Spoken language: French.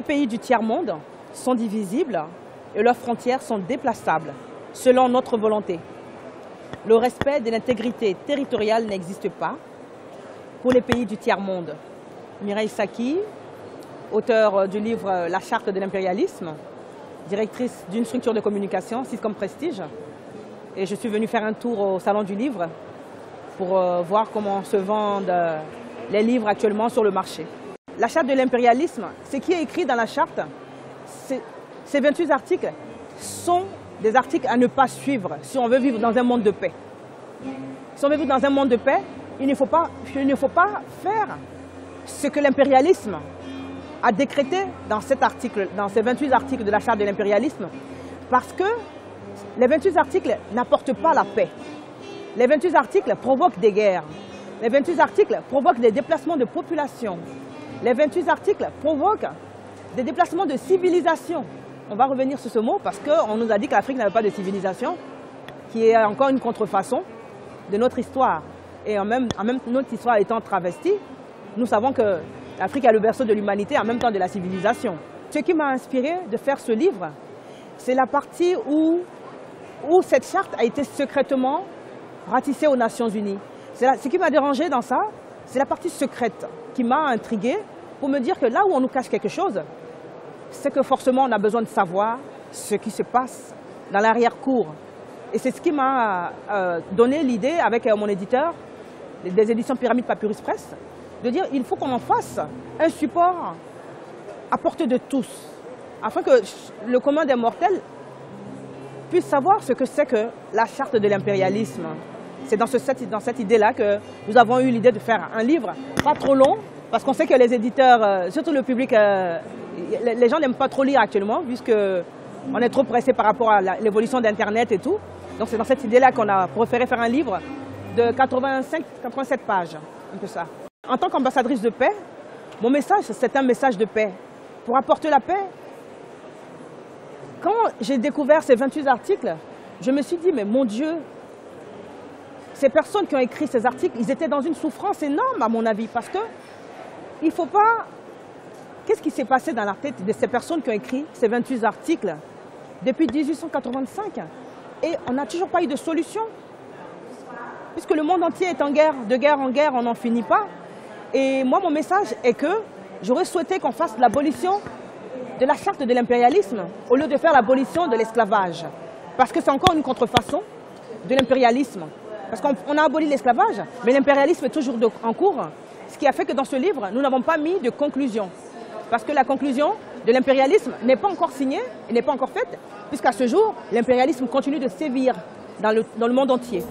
pays du tiers-monde sont divisibles et leurs frontières sont déplaçables, selon notre volonté. Le respect de l'intégrité territoriale n'existe pas pour les pays du tiers-monde. Mireille Saki, auteure du livre La Charte de l'impérialisme, directrice d'une structure de communication, Syscom Prestige, et je suis venue faire un tour au Salon du Livre pour voir comment se vendent les livres actuellement sur le marché. La Charte de l'impérialisme, ce qui est écrit dans la Charte, ces 28 articles sont des articles à ne pas suivre si on veut vivre dans un monde de paix. Si on veut vivre dans un monde de paix, il ne faut pas faire ce que l'impérialisme a décrété dans ces 28 articles de la Charte de l'impérialisme, parce que les 28 articles n'apportent pas la paix. Les 28 articles provoquent des guerres. Les 28 articles provoquent des déplacements de population. Les 28 articles provoquent des déplacements de civilisation. On va revenir sur ce mot parce qu'on nous a dit que l'Afrique n'avait pas de civilisation, qui est encore une contrefaçon de notre histoire. Et en même notre histoire étant travestie, nous savons que l'Afrique est le berceau de l'humanité en même temps de la civilisation. Ce qui m'a inspiré de faire ce livre, c'est la partie où cette charte a été secrètement ratissée aux Nations Unies. Ce qui m'a dérangé dans ça, c'est la partie secrète qui m'a intriguée pour me dire que là où on nous cache quelque chose, c'est que forcément on a besoin de savoir ce qui se passe dans l'arrière-cour. Et c'est ce qui m'a donné l'idée avec mon éditeur, des éditions Pyramide Papyrus Press, de dire il faut qu'on en fasse un support à portée de tous, afin que le commun des mortels puisse savoir ce que c'est que la charte de l'impérialisme. C'est dans cette idée-là que nous avons eu l'idée de faire un livre pas trop long, parce qu'on sait que les éditeurs, surtout le public, les gens n'aiment pas trop lire actuellement, puisqu'on est trop pressé par rapport à l'évolution d'Internet et tout. Donc c'est dans cette idée-là qu'on a préféré faire un livre de 85-87 pages, un peu ça. En tant qu'ambassadrice de paix, mon message, c'est un message de paix. Pour apporter la paix, quand j'ai découvert ces 28 articles, je me suis dit, mais mon Dieu, ces personnes qui ont écrit ces articles, ils étaient dans une souffrance énorme, à mon avis, parce que il ne faut pas... Qu'est-ce qui s'est passé dans la tête de ces personnes qui ont écrit ces 28 articles depuis 1885? Et on n'a toujours pas eu de solution. Puisque le monde entier est en guerre, de guerre en guerre, on n'en finit pas. Et moi, mon message est que j'aurais souhaité qu'on fasse l'abolition de la charte de l'impérialisme au lieu de faire l'abolition de l'esclavage. Parce que c'est encore une contrefaçon de l'impérialisme. Parce qu'on a aboli l'esclavage, mais l'impérialisme est toujours en cours. Ce qui a fait que dans ce livre, nous n'avons pas mis de conclusion. Parce que la conclusion de l'impérialisme n'est pas encore signée et n'est pas encore faite, puisqu'à ce jour, l'impérialisme continue de sévir dans le monde entier.